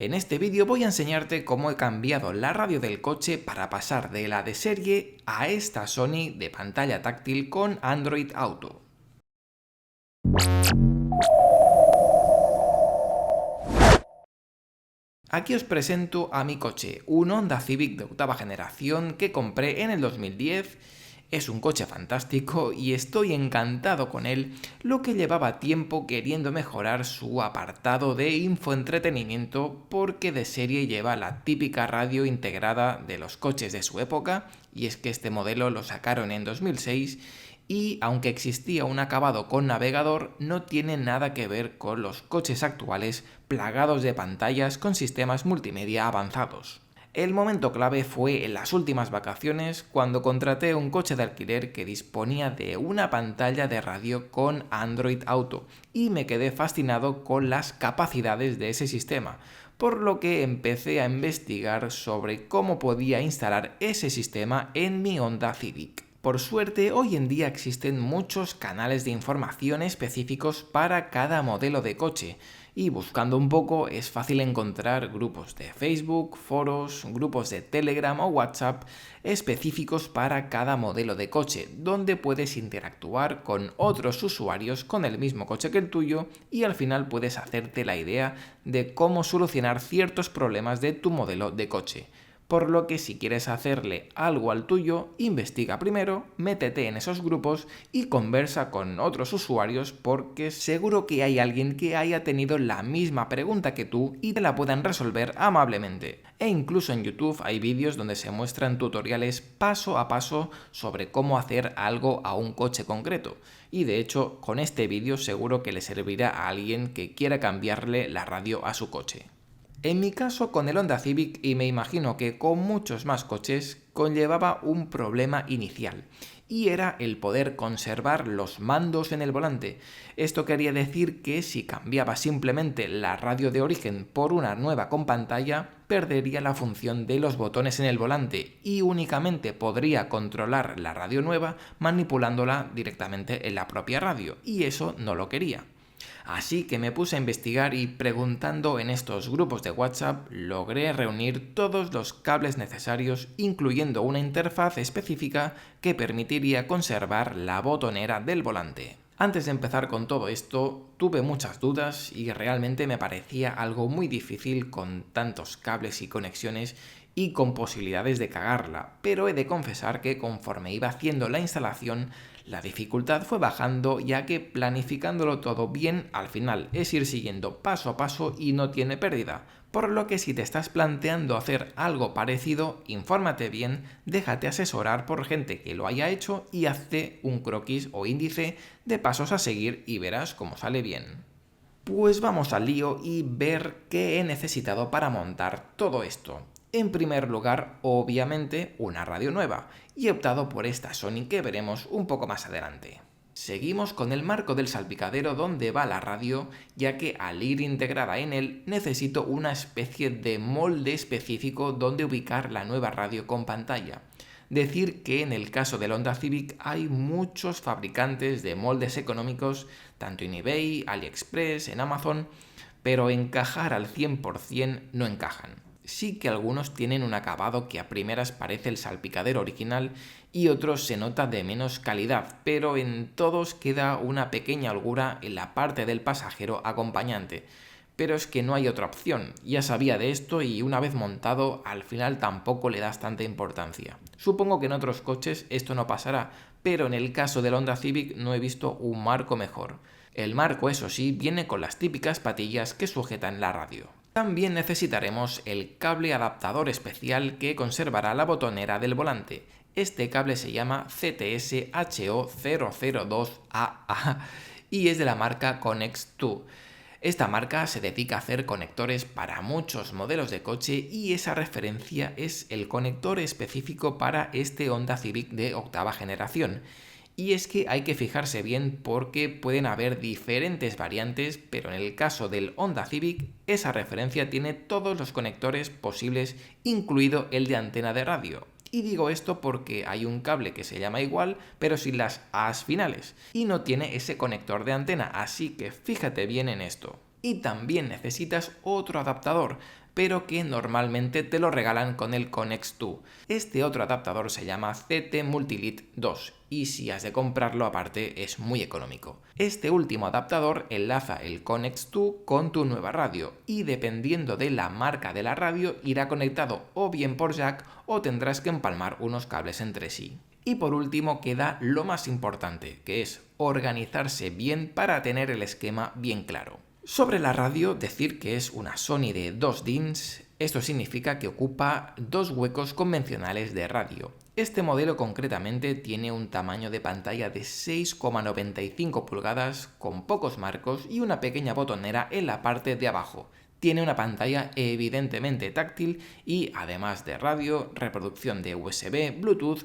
En este vídeo voy a enseñarte cómo he cambiado la radio del coche para pasar de la de serie a esta Sony de pantalla táctil con Android Auto. Aquí os presento a mi coche, un Honda Civic de octava generación que compré en el 2010. Es un coche fantástico y estoy encantado con él, lo que llevaba tiempo queriendo mejorar su apartado de infoentretenimiento porque de serie lleva la típica radio integrada de los coches de su época, y es que este modelo lo sacaron en 2006 y aunque existía un acabado con navegador, no tiene nada que ver con los coches actuales plagados de pantallas con sistemas multimedia avanzados. El momento clave fue en las últimas vacaciones cuando contraté un coche de alquiler que disponía de una pantalla de radio con Android Auto y me quedé fascinado con las capacidades de ese sistema, por lo que empecé a investigar sobre cómo podía instalar ese sistema en mi Honda Civic. Por suerte, hoy en día existen muchos canales de información específicos para cada modelo de coche, y buscando un poco es fácil encontrar grupos de Facebook, foros, grupos de Telegram o WhatsApp específicos para cada modelo de coche, donde puedes interactuar con otros usuarios con el mismo coche que el tuyo y al final puedes hacerte la idea de cómo solucionar ciertos problemas de tu modelo de coche. Por lo que si quieres hacerle algo al tuyo, investiga primero, métete en esos grupos y conversa con otros usuarios porque seguro que hay alguien que haya tenido la misma pregunta que tú y te la puedan resolver amablemente. E incluso en YouTube hay vídeos donde se muestran tutoriales paso a paso sobre cómo hacer algo a un coche concreto. Y de hecho, con este vídeo seguro que le servirá a alguien que quiera cambiarle la radio a su coche. En mi caso con el Honda Civic, y me imagino que con muchos más coches, conllevaba un problema inicial, y era el poder conservar los mandos en el volante. Esto quería decir que si cambiaba simplemente la radio de origen por una nueva con pantalla, perdería la función de los botones en el volante y únicamente podría controlar la radio nueva manipulándola directamente en la propia radio, y eso no lo quería. Así que me puse a investigar y preguntando en estos grupos de WhatsApp logré reunir todos los cables necesarios, incluyendo una interfaz específica que permitiría conservar la botonera del volante. Antes de empezar con todo esto, tuve muchas dudas y realmente me parecía algo muy difícil con tantos cables y conexiones y con posibilidades de cagarla, pero he de confesar que conforme iba haciendo la instalación, la dificultad fue bajando, ya que planificándolo todo bien, al final es ir siguiendo paso a paso y no tiene pérdida. Por lo que si te estás planteando hacer algo parecido, infórmate bien, déjate asesorar por gente que lo haya hecho y hazte un croquis o índice de pasos a seguir y verás cómo sale bien. Pues vamos al lío y ver qué he necesitado para montar todo esto. En primer lugar, obviamente, una radio nueva, y he optado por esta Sony que veremos un poco más adelante. Seguimos con el marco del salpicadero donde va la radio, ya que al ir integrada en él necesito una especie de molde específico donde ubicar la nueva radio con pantalla. Decir que en el caso del Honda Civic hay muchos fabricantes de moldes económicos, tanto en eBay, AliExpress, en Amazon, pero encajar al 100% no encajan. Sí que algunos tienen un acabado que a primeras parece el salpicadero original y otros se nota de menos calidad, pero en todos queda una pequeña holgura en la parte del pasajero acompañante. Pero es que no hay otra opción, ya sabía de esto y una vez montado al final tampoco le das tanta importancia. Supongo que en otros coches esto no pasará, pero en el caso del Honda Civic no he visto un marco mejor. El marco, eso sí, viene con las típicas patillas que sujetan la radio. También necesitaremos el cable adaptador especial que conservará la botonera del volante. Este cable se llama CTS HO002AA y es de la marca Connex2. Esta marca se dedica a hacer conectores para muchos modelos de coche y esa referencia es el conector específico para este Honda Civic de octava generación. Y es que hay que fijarse bien porque pueden haber diferentes variantes, pero en el caso del Honda Civic, esa referencia tiene todos los conectores posibles, incluido el de antena de radio. Y digo esto porque hay un cable que se llama igual, pero sin las A's finales, y no tiene ese conector de antena, así que fíjate bien en esto. Y también necesitas otro adaptador, pero que normalmente te lo regalan con el Connex 2. Este otro adaptador se llama CT Multilit 2 y si has de comprarlo aparte es muy económico. Este último adaptador enlaza el Connex 2 con tu nueva radio y dependiendo de la marca de la radio irá conectado o bien por jack o tendrás que empalmar unos cables entre sí. Y por último queda lo más importante, que es organizarse bien para tener el esquema bien claro. Sobre la radio, decir que es una Sony de 2 DINs, esto significa que ocupa 2 huecos convencionales de radio. Este modelo concretamente tiene un tamaño de pantalla de 6,95 pulgadas con pocos marcos y una pequeña botonera en la parte de abajo. Tiene una pantalla evidentemente táctil y además de radio, reproducción de USB, Bluetooth,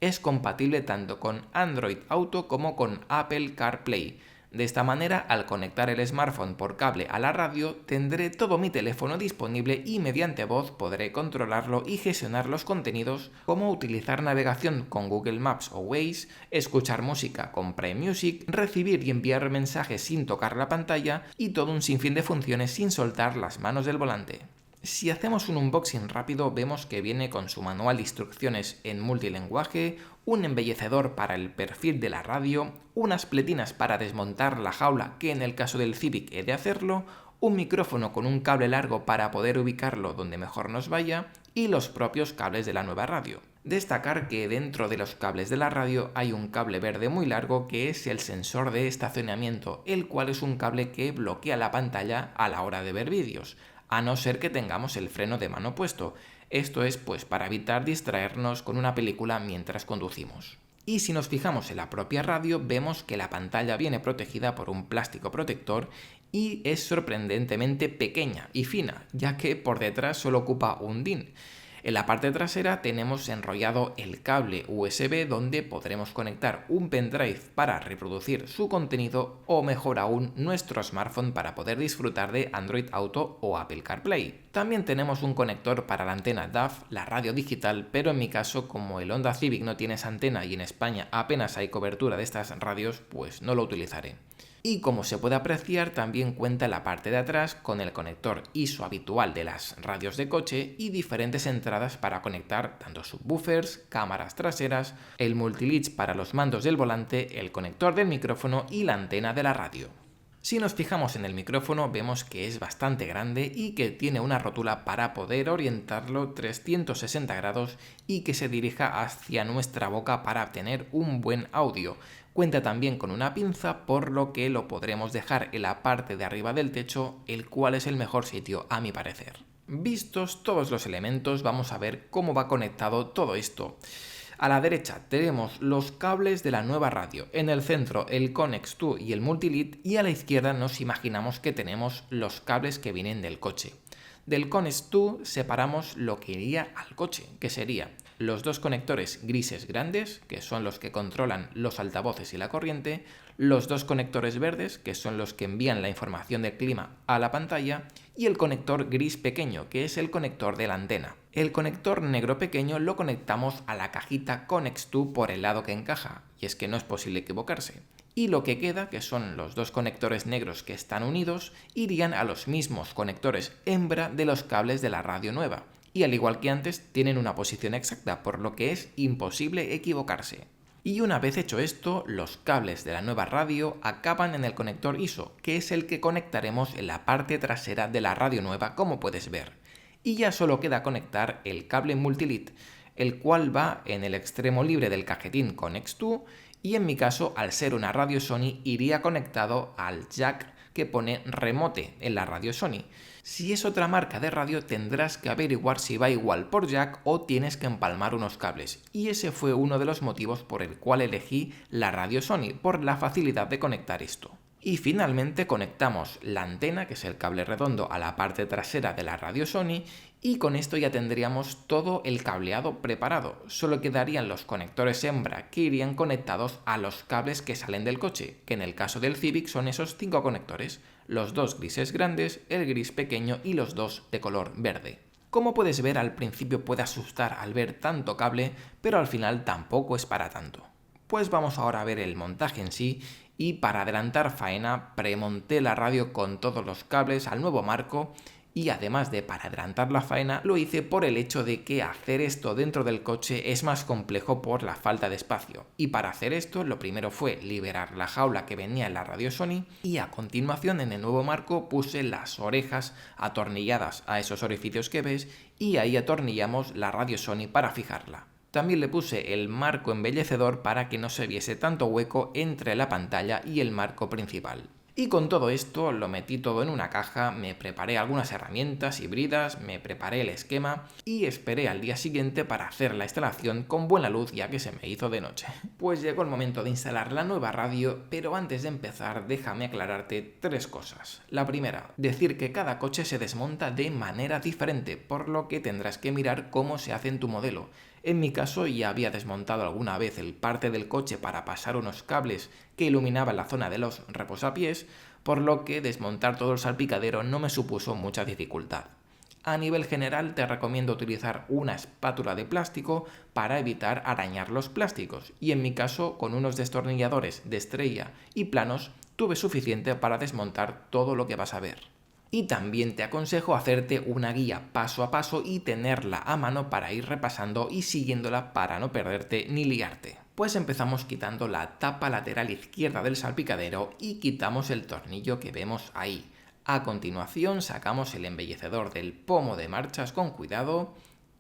es compatible tanto con Android Auto como con Apple CarPlay. De esta manera, al conectar el smartphone por cable a la radio, tendré todo mi teléfono disponible y mediante voz podré controlarlo y gestionar los contenidos como utilizar navegación con Google Maps o Waze, escuchar música con Prime Music, recibir y enviar mensajes sin tocar la pantalla y todo un sinfín de funciones sin soltar las manos del volante. Si hacemos un unboxing rápido vemos que viene con su manual de instrucciones en multilingüe, un embellecedor para el perfil de la radio, unas pletinas para desmontar la jaula que en el caso del Civic he de hacerlo, un micrófono con un cable largo para poder ubicarlo donde mejor nos vaya y los propios cables de la nueva radio. Destacar que dentro de los cables de la radio hay un cable verde muy largo que es el sensor de estacionamiento, el cual es un cable que bloquea la pantalla a la hora de ver vídeos, a no ser que tengamos el freno de mano puesto. Esto es pues para evitar distraernos con una película mientras conducimos. Y si nos fijamos en la propia radio vemos que la pantalla viene protegida por un plástico protector y es sorprendentemente pequeña y fina, ya que por detrás solo ocupa un DIN. En la parte trasera tenemos enrollado el cable USB donde podremos conectar un pendrive para reproducir su contenido o mejor aún nuestro smartphone para poder disfrutar de Android Auto o Apple CarPlay. También tenemos un conector para la antena DAF, la radio digital, pero en mi caso como el Honda Civic no tiene esa antena y en España apenas hay cobertura de estas radios, pues no lo utilizaré. Y como se puede apreciar, también cuenta en la parte de atrás con el conector ISO habitual de las radios de coche y diferentes entradas para conectar tanto subwoofers, cámaras traseras, el multileads para los mandos del volante, el conector del micrófono y la antena de la radio. Si nos fijamos en el micrófono vemos que es bastante grande y que tiene una rótula para poder orientarlo 360 grados y que se dirija hacia nuestra boca para obtener un buen audio. Cuenta también con una pinza por lo que lo podremos dejar en la parte de arriba del techo, el cual es el mejor sitio a mi parecer. Vistos todos los elementos vamos a ver cómo va conectado todo esto. A la derecha tenemos los cables de la nueva radio, en el centro el Connex 2 y el Multilead y a la izquierda nos imaginamos que tenemos los cables que vienen del coche. Del Connex 2 separamos lo que iría al coche, que sería los 2 conectores grises grandes, que son los que controlan los altavoces y la corriente, los 2 conectores verdes, que son los que envían la información del clima a la pantalla, y el conector gris pequeño, que es el conector de la antena. El conector negro pequeño lo conectamos a la cajita Connex 2 por el lado que encaja, y es que no es posible equivocarse. Y lo que queda, que son los 2 conectores negros que están unidos, irían a los mismos conectores hembra de los cables de la radio nueva. Y al igual que antes, tienen una posición exacta, por lo que es imposible equivocarse. Y una vez hecho esto, los cables de la nueva radio acaban en el conector ISO, que es el que conectaremos en la parte trasera de la radio nueva, como puedes ver. Y ya solo queda conectar el cable Multilead, el cual va en el extremo libre del cajetín Connex 2, y en mi caso, al ser una radio Sony, iría conectado al jack que pone remote en la radio Sony. Si es otra marca de radio tendrás que averiguar si va igual por jack o tienes que empalmar unos cables, y ese fue uno de los motivos por el cual elegí la radio Sony, por la facilidad de conectar esto. Y finalmente conectamos la antena, que es el cable redondo, a la parte trasera de la radio Sony y con esto ya tendríamos todo el cableado preparado. Solo quedarían los conectores hembra que irían conectados a los cables que salen del coche, que en el caso del Civic son esos 5 conectores, los 2 grises grandes, el gris pequeño y los 2 de color verde. Como puedes ver, al principio puede asustar al ver tanto cable, pero al final tampoco es para tanto. Pues vamos ahora a ver el montaje en sí, y para adelantar faena premonté la radio con todos los cables al nuevo marco Y además de para adelantar la faena, lo hice por el hecho de que hacer esto dentro del coche es más complejo por la falta de espacio. Y para hacer esto, lo primero fue liberar la jaula que venía en la radio Sony y a continuación en el nuevo marco puse las orejas atornilladas a esos orificios que ves y ahí atornillamos la radio Sony para fijarla. También le puse el marco embellecedor para que no se viese tanto hueco entre la pantalla y el marco principal. Y con todo esto lo metí todo en una caja, me preparé algunas herramientas híbridas, me preparé el esquema y esperé al día siguiente para hacer la instalación con buena luz ya que se me hizo de noche. Pues llegó el momento de instalar la nueva radio, pero antes de empezar déjame aclararte 3 cosas. La primera, decir que cada coche se desmonta de manera diferente, por lo que tendrás que mirar cómo se hace en tu modelo. En mi caso ya había desmontado alguna vez el parte del coche para pasar unos cables que iluminaban la zona de los reposapiés, por lo que desmontar todo el salpicadero no me supuso mucha dificultad. A nivel general te recomiendo utilizar una espátula de plástico para evitar arañar los plásticos y en mi caso con unos destornilladores de estrella y planos tuve suficiente para desmontar todo lo que vas a ver. Y también te aconsejo hacerte una guía paso a paso y tenerla a mano para ir repasando y siguiéndola para no perderte ni liarte. Pues empezamos quitando la tapa lateral izquierda del salpicadero y quitamos el tornillo que vemos ahí. A continuación sacamos el embellecedor del pomo de marchas con cuidado,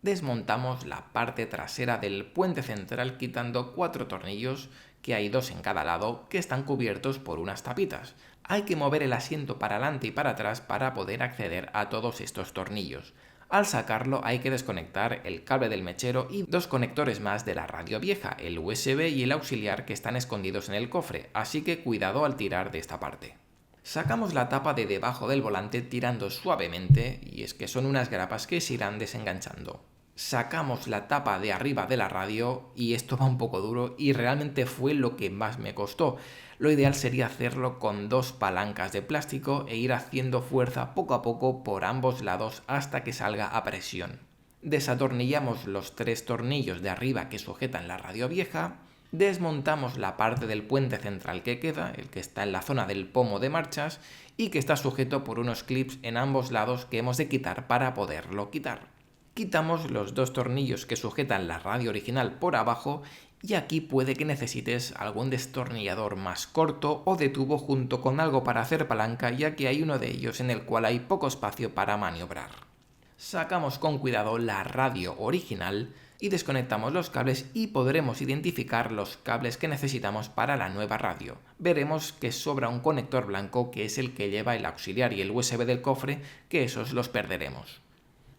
desmontamos la parte trasera del puente central quitando 4 tornillos, que hay 2 en cada lado, que están cubiertos por unas tapitas. Hay que mover el asiento para adelante y para atrás para poder acceder a todos estos tornillos. Al sacarlo hay que desconectar el cable del mechero y 2 conectores más de la radio vieja, el USB y el auxiliar que están escondidos en el cofre, así que cuidado al tirar de esta parte. Sacamos la tapa de debajo del volante tirando suavemente, y es que son unas grapas que se irán desenganchando. Sacamos la tapa de arriba de la radio y esto va un poco duro y realmente fue lo que más me costó. Lo ideal sería hacerlo con 2 palancas de plástico e ir haciendo fuerza poco a poco por ambos lados hasta que salga a presión. Desatornillamos los 3 tornillos de arriba que sujetan la radio vieja, desmontamos la parte del puente central que queda, el que está en la zona del pomo de marchas y que está sujeto por unos clips en ambos lados que hemos de quitar para poderlo quitar. Quitamos los 2 tornillos que sujetan la radio original por abajo y aquí puede que necesites algún destornillador más corto o de tubo junto con algo para hacer palanca, ya que hay uno de ellos en el cual hay poco espacio para maniobrar. Sacamos con cuidado la radio original y desconectamos los cables y podremos identificar los cables que necesitamos para la nueva radio. Veremos que sobra un conector blanco que es el que lleva el auxiliar y el USB del cofre, que esos los perderemos.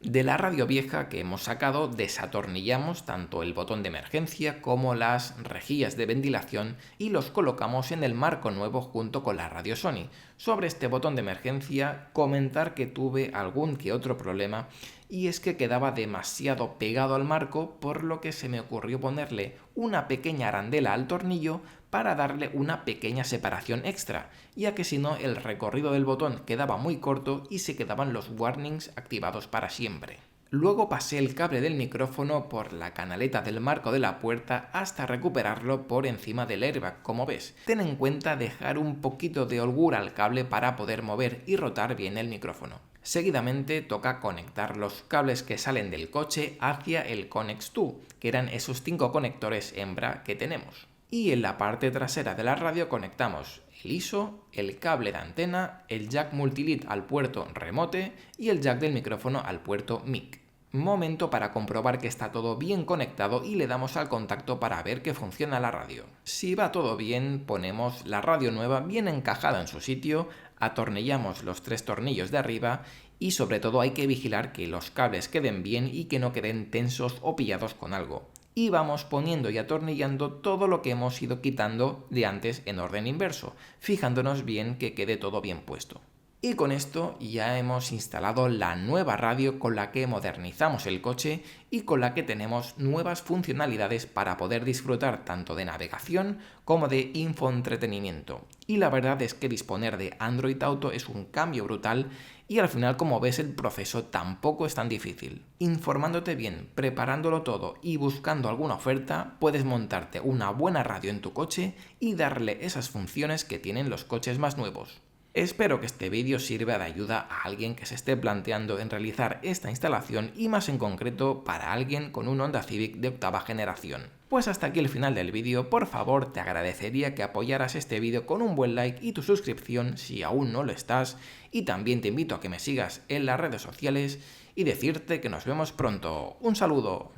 De la radio vieja que hemos sacado desatornillamos tanto el botón de emergencia como las rejillas de ventilación y los colocamos en el marco nuevo junto con la radio Sony. Sobre este botón de emergencia comentar que tuve algún que otro problema y es que quedaba demasiado pegado al marco, por lo que se me ocurrió ponerle una pequeña arandela al tornillo para darle una pequeña separación extra, ya que si no el recorrido del botón quedaba muy corto y se quedaban los warnings activados para siempre. Luego pasé el cable del micrófono por la canaleta del marco de la puerta hasta recuperarlo por encima del airbag, como ves. Ten en cuenta dejar un poquito de holgura al cable para poder mover y rotar bien el micrófono. Seguidamente toca conectar los cables que salen del coche hacia el Connex 2, que eran esos 5 conectores hembra que tenemos. Y en la parte trasera de la radio conectamos el ISO, el cable de antena, el jack multilink al puerto remote y el jack del micrófono al puerto mic. Momento para comprobar que está todo bien conectado y le damos al contacto para ver que funciona la radio. Si va todo bien, ponemos la radio nueva bien encajada en su sitio, atornillamos los 3 tornillos de arriba y sobre todo hay que vigilar que los cables queden bien y que no queden tensos o pillados con algo. Y vamos poniendo y atornillando todo lo que hemos ido quitando de antes en orden inverso, fijándonos bien que quede todo bien puesto. Y con esto ya hemos instalado la nueva radio con la que modernizamos el coche y con la que tenemos nuevas funcionalidades para poder disfrutar tanto de navegación como de infoentretenimiento. Y la verdad es que disponer de Android Auto es un cambio brutal y al final, como ves, el proceso tampoco es tan difícil. Informándote bien, preparándolo todo y buscando alguna oferta, puedes montarte una buena radio en tu coche y darle esas funciones que tienen los coches más nuevos. Espero que este vídeo sirva de ayuda a alguien que se esté planteando en realizar esta instalación y más en concreto para alguien con un Honda Civic de octava generación. Pues hasta aquí el final del vídeo, por favor te agradecería que apoyaras este vídeo con un buen like y tu suscripción si aún no lo estás, y también te invito a que me sigas en las redes sociales y decirte que nos vemos pronto. ¡Un saludo!